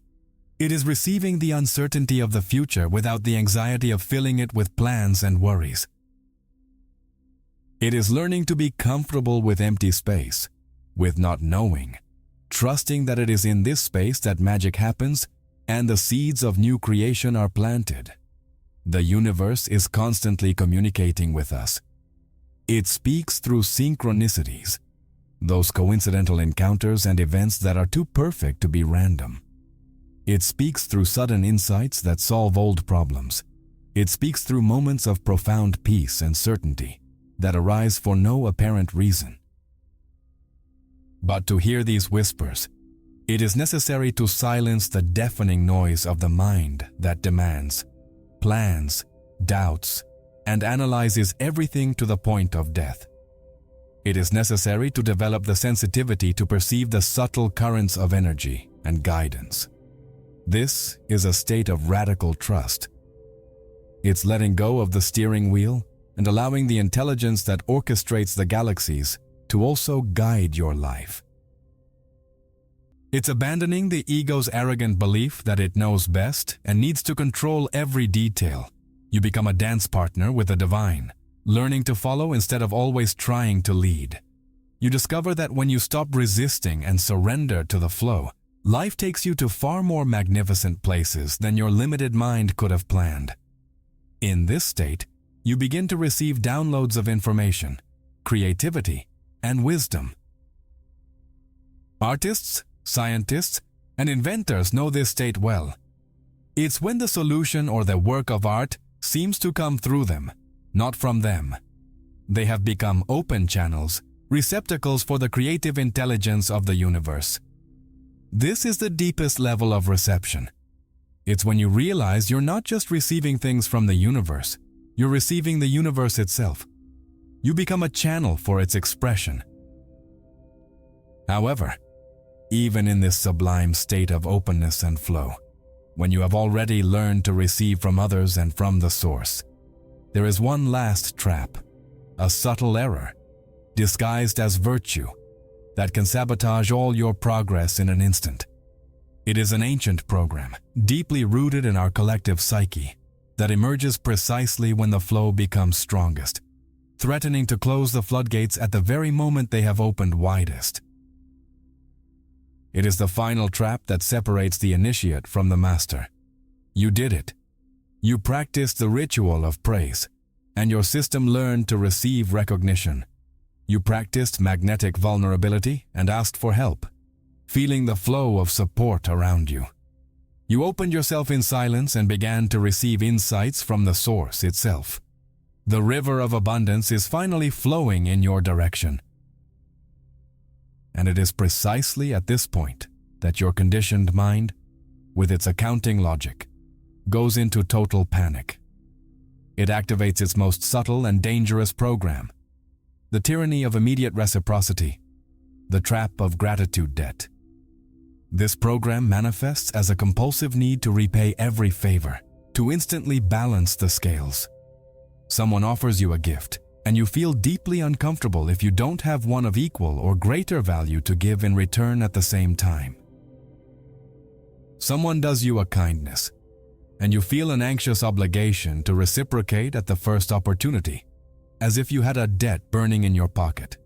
It is receiving the uncertainty of the future without the anxiety of filling it with plans and worries. It is learning to be comfortable with empty space, with not knowing, trusting that it is in this space that magic happens and the seeds of new creation are planted. The universe is constantly communicating with us. It speaks through synchronicities, those coincidental encounters and events that are too perfect to be random. It speaks through sudden insights that solve old problems. It speaks through moments of profound peace and certainty that arise for no apparent reason. But to hear these whispers, it is necessary to silence the deafening noise of the mind that demands, plans, doubts, and analyzes everything to the point of death. It is necessary to develop the sensitivity to perceive the subtle currents of energy and guidance. This is a state of radical trust. It's letting go of the steering wheel and allowing the intelligence that orchestrates the galaxies to also guide your life. It's abandoning the ego's arrogant belief that it knows best and needs to control every detail. You become a dance partner with the divine, learning to follow instead of always trying to lead. You discover that when you stop resisting and surrender to the flow, life takes you to far more magnificent places than your limited mind could have planned. In this state, you begin to receive downloads of information, creativity, and wisdom. Artists, scientists, and inventors know this state well. It's when the solution or the work of art seems to come through them, not from them. They have become open channels, receptacles for the creative intelligence of the universe. This is the deepest level of reception. It's when you realize you're not just receiving things from the universe, you're receiving the universe itself. You become a channel for its expression. However, even in this sublime state of openness and flow, when you have already learned to receive from others and from the source, there is one last trap, a subtle error, disguised as virtue, that can sabotage all your progress in an instant. It is an ancient program, deeply rooted in our collective psyche, that emerges precisely when the flow becomes strongest, threatening to close the floodgates at the very moment they have opened widest. It is the final trap that separates the initiate from the master. You did it. You practiced the ritual of praise, and your system learned to receive recognition. You practiced magnetic vulnerability and asked for help, feeling the flow of support around you. You opened yourself in silence and began to receive insights from the source itself. The river of abundance is finally flowing in your direction. And it is precisely at this point that your conditioned mind, with its accounting logic, goes into total panic. It activates its most subtle and dangerous program, the tyranny of immediate reciprocity, the trap of gratitude debt. This program manifests as a compulsive need to repay every favor, to instantly balance the scales. Someone offers you a gift, and you feel deeply uncomfortable if you don't have one of equal or greater value to give in return at the same time. Someone does you a kindness, and you feel an anxious obligation to reciprocate at the first opportunity, as if you had a debt burning in your pocket.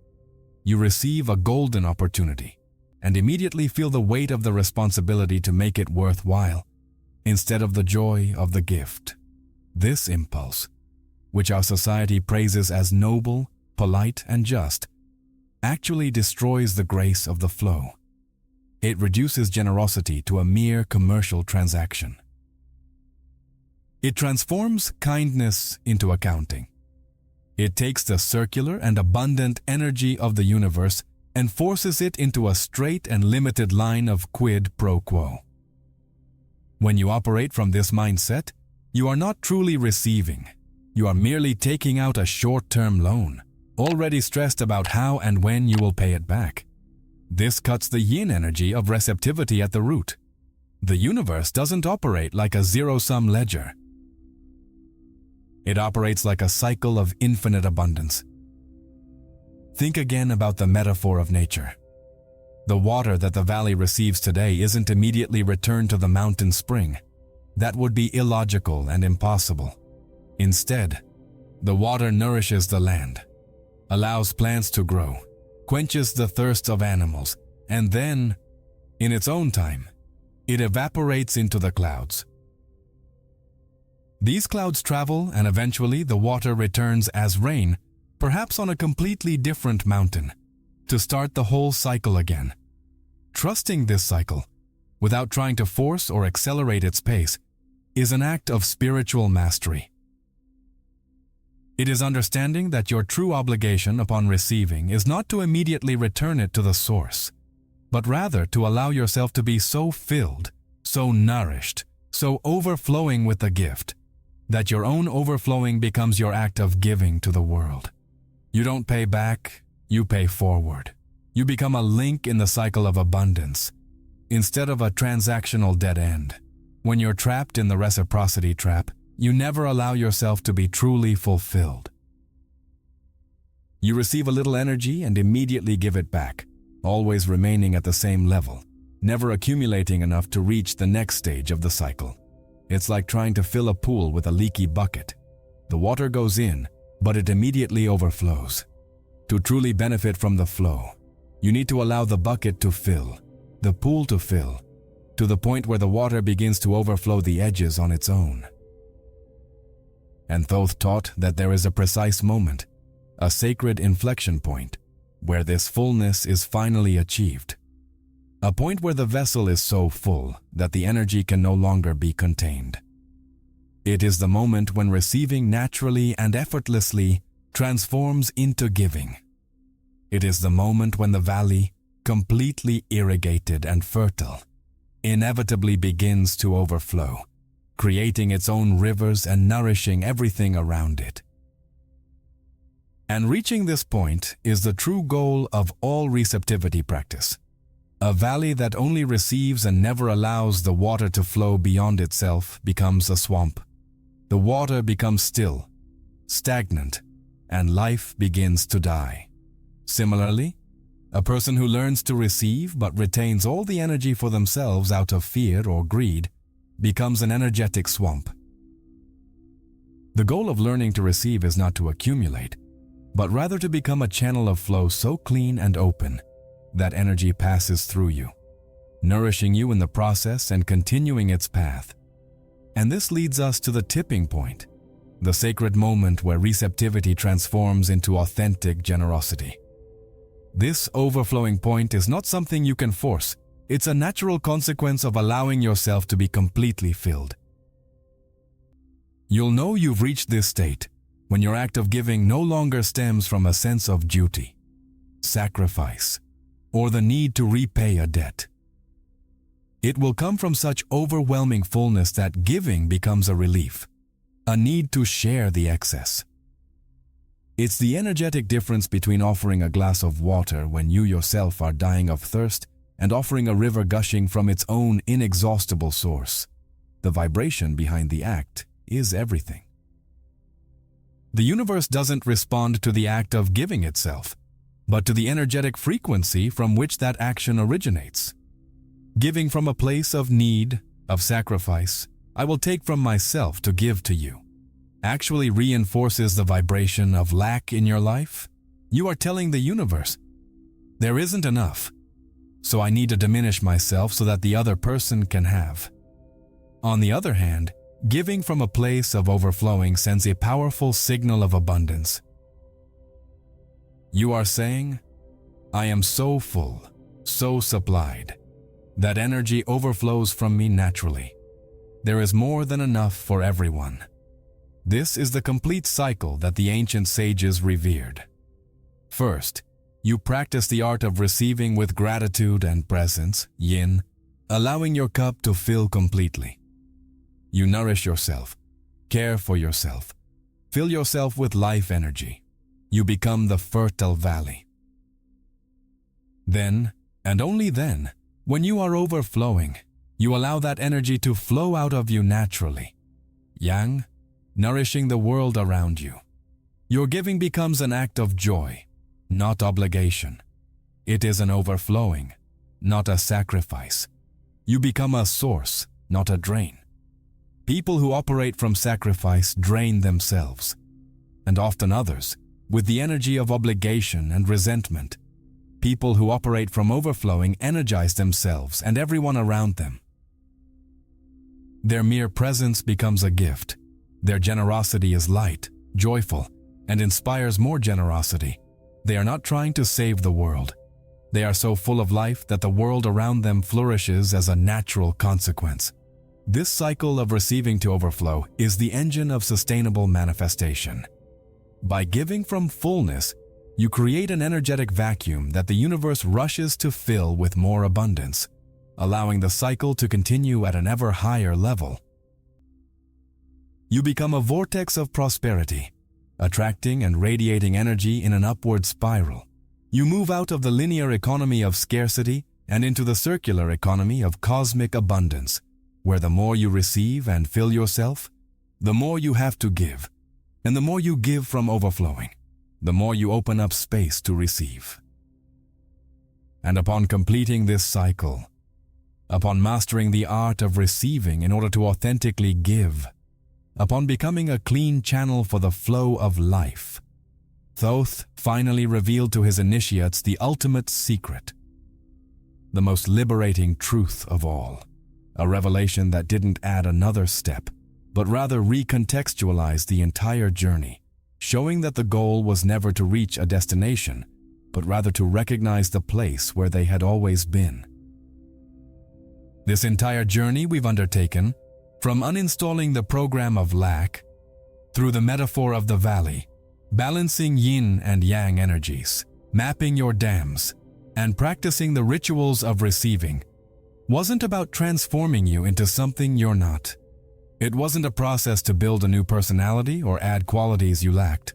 You receive a golden opportunity and immediately feel the weight of the responsibility to make it worthwhile, instead of the joy of the gift. This impulse, which our society praises as noble, polite, and just, actually destroys the grace of the flow. It reduces generosity to a mere commercial transaction. It transforms kindness into accounting. It takes the circular and abundant energy of the universe and forces it into a straight and limited line of quid pro quo. When you operate from this mindset, you are not truly receiving. You are merely taking out a short-term loan, already stressed about how and when you will pay it back. This cuts the yin energy of receptivity at the root. The universe doesn't operate like a zero-sum ledger. It operates like a cycle of infinite abundance. Think again about the metaphor of nature. The water that the valley receives today isn't immediately returned to the mountain spring. That would be illogical and impossible. Instead, the water nourishes the land, allows plants to grow, quenches the thirst of animals, and then, in its own time, it evaporates into the clouds. These clouds travel, and eventually the water returns as rain, perhaps on a completely different mountain, to start the whole cycle again. Trusting this cycle, without trying to force or accelerate its pace, is an act of spiritual mastery. It is understanding that your true obligation upon receiving is not to immediately return it to the source, but rather to allow yourself to be so filled, so nourished, so overflowing with the gift, that your own overflowing becomes your act of giving to the world. You don't pay back, you pay forward. You become a link in the cycle of abundance, instead of a transactional dead end. When you're trapped in the reciprocity trap, you never allow yourself to be truly fulfilled. You receive a little energy and immediately give it back, always remaining at the same level, never accumulating enough to reach the next stage of the cycle. It's like trying to fill a pool with a leaky bucket. The water goes in, but it immediately overflows. To truly benefit from the flow, you need to allow the bucket to fill, the pool to fill, to the point where the water begins to overflow the edges on its own. And Thoth taught that there is a precise moment, a sacred inflection point, where this fullness is finally achieved. A point where the vessel is so full that the energy can no longer be contained. It is the moment when receiving naturally and effortlessly transforms into giving. It is the moment when the valley, completely irrigated and fertile, inevitably begins to overflow, creating its own rivers and nourishing everything around it. And reaching this point is the true goal of all receptivity practice. A valley that only receives and never allows the water to flow beyond itself becomes a swamp. The water becomes still, stagnant, and life begins to die. Similarly, a person who learns to receive but retains all the energy for themselves out of fear or greed becomes an energetic swamp. The goal of learning to receive is not to accumulate, but rather to become a channel of flow so clean and open that energy passes through you, nourishing you in the process and continuing its path. And this leads us to the tipping point, the sacred moment where receptivity transforms into authentic generosity. This overflowing point is not something you can force. It's a natural consequence of allowing yourself to be completely filled. You'll know you've reached this state when your act of giving no longer stems from a sense of duty, sacrifice, or the need to repay a debt. It will come from such overwhelming fullness that giving becomes a relief, a need to share the excess. It's the energetic difference between offering a glass of water when you yourself are dying of thirst and offering a river gushing from its own inexhaustible source. The vibration behind the act is everything. The universe doesn't respond to the act of giving itself, but to the energetic frequency from which that action originates. Giving from a place of need, of sacrifice, I will take from myself to give to you, actually reinforces the vibration of lack in your life. You are telling the universe, there isn't enough, so I need to diminish myself so that the other person can have. On the other hand, giving from a place of overflowing sends a powerful signal of abundance. You are saying, I am so full, so supplied, that energy overflows from me naturally. There is more than enough for everyone. This is the complete cycle that the ancient sages revered. First, you practice the art of receiving with gratitude and presence, yin, allowing your cup to fill completely. You nourish yourself, care for yourself, fill yourself with life energy. You become the fertile valley. Then, and only then, when you are overflowing, you allow that energy to flow out of you naturally. Yang, nourishing the world around you. Your giving becomes an act of joy, not obligation. It is an overflowing, not a sacrifice. You become a source, not a drain. People who operate from sacrifice drain themselves, and often others, with the energy of obligation and resentment. People who operate from overflowing energize themselves and everyone around them. Their mere presence becomes a gift. Their generosity is light, joyful, and inspires more generosity. They are not trying to save the world. They are so full of life that the world around them flourishes as a natural consequence. This cycle of receiving to overflow is the engine of sustainable manifestation. By giving from fullness, you create an energetic vacuum that the universe rushes to fill with more abundance, allowing the cycle to continue at an ever higher level. You become a vortex of prosperity, attracting and radiating energy in an upward spiral. You move out of the linear economy of scarcity and into the circular economy of cosmic abundance, where the more you receive and fill yourself, the more you have to give, and the more you give from overflowing, the more you open up space to receive. And upon completing this cycle, upon mastering the art of receiving in order to authentically give, upon becoming a clean channel for the flow of life, Thoth finally revealed to his initiates the ultimate secret, the most liberating truth of all, a revelation that didn't add another step, but rather recontextualized the entire journey, showing that the goal was never to reach a destination, but rather to recognize the place where they had always been. This entire journey we've undertaken, from uninstalling the program of lack, through the metaphor of the valley, balancing yin and yang energies, mapping your dams, and practicing the rituals of receiving, wasn't about transforming you into something you're not. It wasn't a process to build a new personality or add qualities you lacked.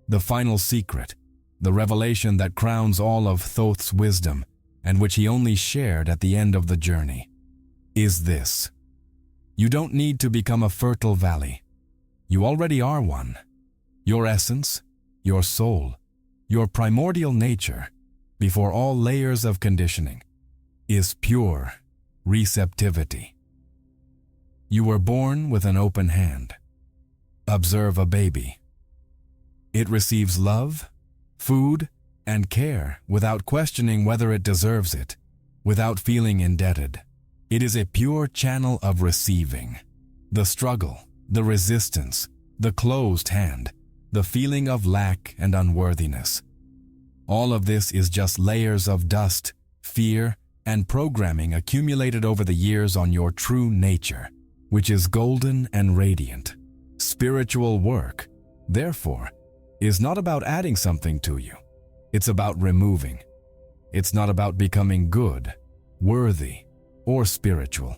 The final secret, the revelation that crowns all of Thoth's wisdom, and which he only shared at the end of the journey, is this. You don't need to become a fertile valley. You already are one. Your essence, your soul, your primordial nature, before all layers of conditioning, is pure receptivity. You were born with an open hand. Observe a baby. It receives love, food, and care without questioning whether it deserves it, without feeling indebted. It is a pure channel of receiving. The struggle, the resistance, the closed hand, the feeling of lack and unworthiness. All of this is just layers of dust, fear, and programming accumulated over the years on your true nature, which is golden and radiant. Spiritual work, therefore, is not about adding something to you. It's about removing. It's not about becoming good, worthy, or spiritual.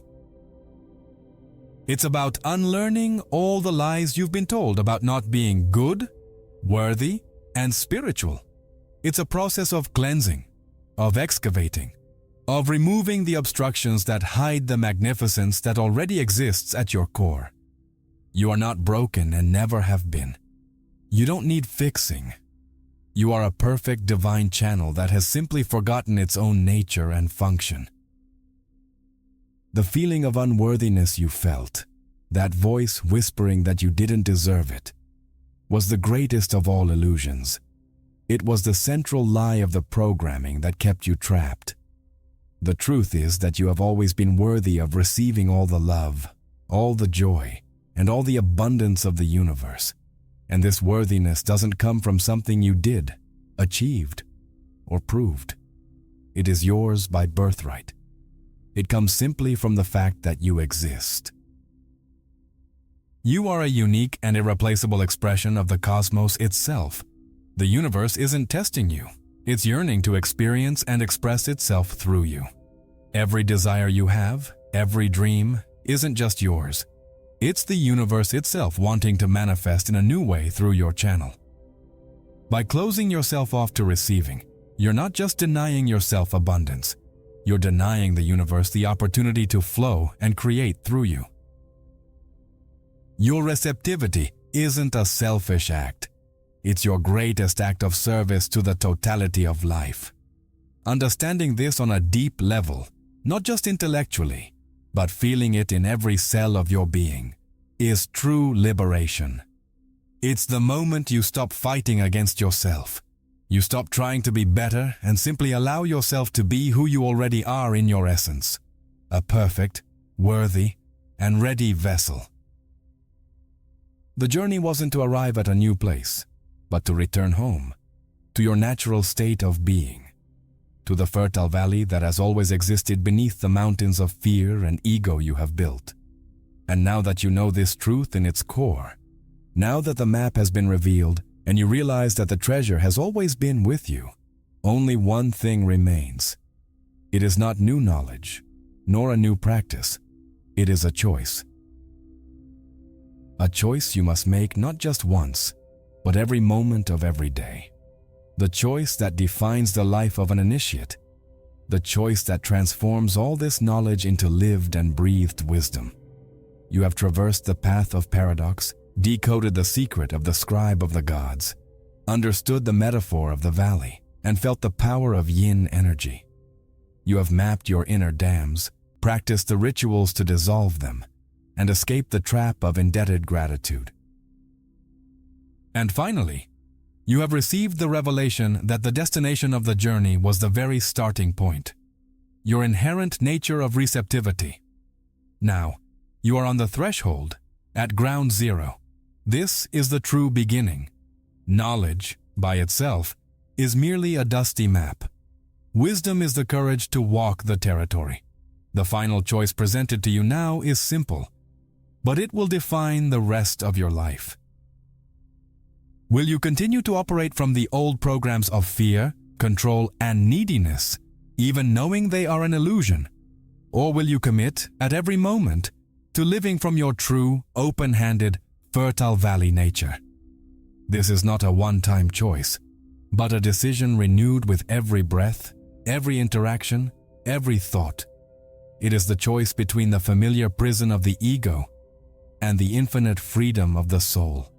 It's about unlearning all the lies you've been told about not being good, worthy, and spiritual. It's a process of cleansing, of excavating, of removing the obstructions that hide the magnificence that already exists at your core. You are not broken and never have been. You don't need fixing. You are a perfect divine channel that has simply forgotten its own nature and function. The feeling of unworthiness you felt, that voice whispering that you didn't deserve it, was the greatest of all illusions. It was the central lie of the programming that kept you trapped. The truth is that you have always been worthy of receiving all the love, all the joy, and all the abundance of the universe. And this worthiness doesn't come from something you did, achieved, or proved. It is yours by birthright. It comes simply from the fact that you exist. You are a unique and irreplaceable expression of the cosmos itself. The universe isn't testing you. It's yearning to experience and express itself through you. Every desire you have, every dream, isn't just yours. It's the universe itself wanting to manifest in a new way through your channel. By closing yourself off to receiving, you're not just denying yourself abundance. You're denying the universe the opportunity to flow and create through you. Your receptivity isn't a selfish act. It's your greatest act of service to the totality of life. Understanding this on a deep level, not just intellectually, but feeling it in every cell of your being, is true liberation. It's the moment you stop fighting against yourself. You stop trying to be better and simply allow yourself to be who you already are in your essence, a perfect, worthy, and ready vessel. The journey wasn't to arrive at a new place, but to return home, to your natural state of being, to the fertile valley that has always existed beneath the mountains of fear and ego you have built. And now that you know this truth in its core, now that the map has been revealed and you realize that the treasure has always been with you, only one thing remains. It is not new knowledge, nor a new practice. It is a choice. A choice you must make not just once, but every moment of every day. The choice that defines the life of an initiate. The choice that transforms all this knowledge into lived and breathed wisdom. You have traversed the path of paradox, decoded the secret of the scribe of the gods, understood the metaphor of the valley, and felt the power of yin energy. You have mapped your inner dams, practiced the rituals to dissolve them, and escaped the trap of indebted gratitude. And finally, you have received the revelation that the destination of the journey was the very starting point, your inherent nature of receptivity. Now, you are on the threshold, at ground zero. This is the true beginning. Knowledge, by itself, is merely a dusty map. Wisdom is the courage to walk the territory. The final choice presented to you now is simple, but it will define the rest of your life. Will you continue to operate from the old programs of fear, control, and neediness, even knowing they are an illusion? Or will you commit, at every moment, to living from your true, open-handed, fertile valley nature? This is not a one-time choice, but a decision renewed with every breath, every interaction, every thought. It is the choice between the familiar prison of the ego and the infinite freedom of the soul.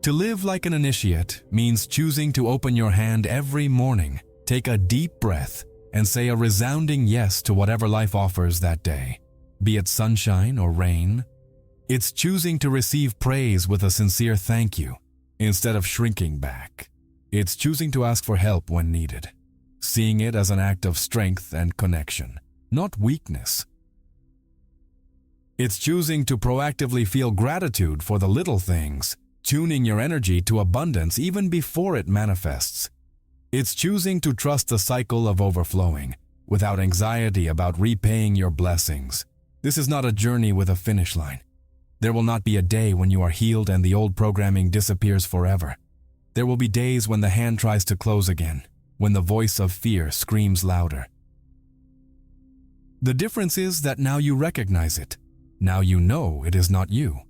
To live like an initiate means choosing to open your hand every morning, take a deep breath, and say a resounding yes to whatever life offers that day, be it sunshine or rain. It's choosing to receive praise with a sincere thank you, instead of shrinking back. It's choosing to ask for help when needed, seeing it as an act of strength and connection, not weakness. It's choosing to proactively feel gratitude for the little things, tuning your energy to abundance even before it manifests. It's choosing to trust the cycle of overflowing, without anxiety about repaying your blessings. This is not a journey with a finish line. There will not be a day when you are healed and the old programming disappears forever. There will be days when the hand tries to close again, when the voice of fear screams louder. The difference is that now you recognize it. Now you know it is not you.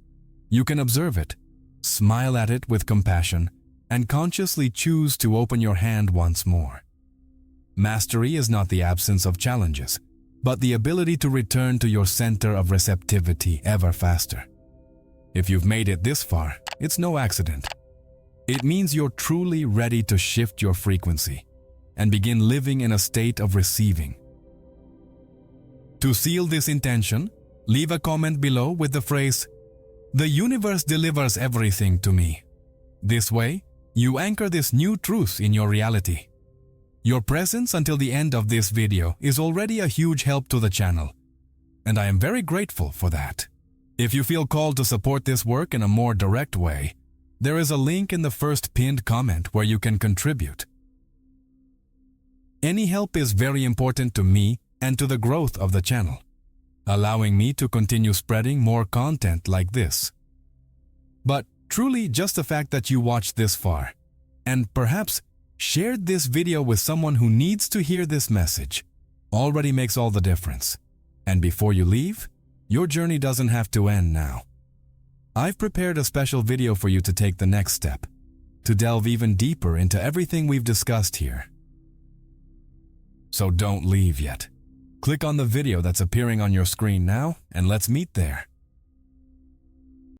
You can observe it, smile at it with compassion, and consciously choose to open your hand once more. Mastery is not the absence of challenges, but the ability to return to your center of receptivity ever faster. If you've made it this far, it's no accident. It means you're truly ready to shift your frequency and begin living in a state of receiving. To seal this intention, leave a comment below with the phrase, "The universe delivers everything to me." This way, you anchor this new truth in your reality. Your presence until the end of this video is already a huge help to the channel, and I am very grateful for that. If you feel called to support this work in a more direct way, there is a link in the first pinned comment where you can contribute. Any help is very important to me and to the growth of the channel, allowing me to continue spreading more content like this. But truly, just the fact that you watched this far, and perhaps shared this video with someone who needs to hear this message, already makes all the difference. And before you leave, your journey doesn't have to end now. I've prepared a special video for you to take the next step, to delve even deeper into everything we've discussed here. So don't leave yet. Click on the video that's appearing on your screen now, and let's meet there.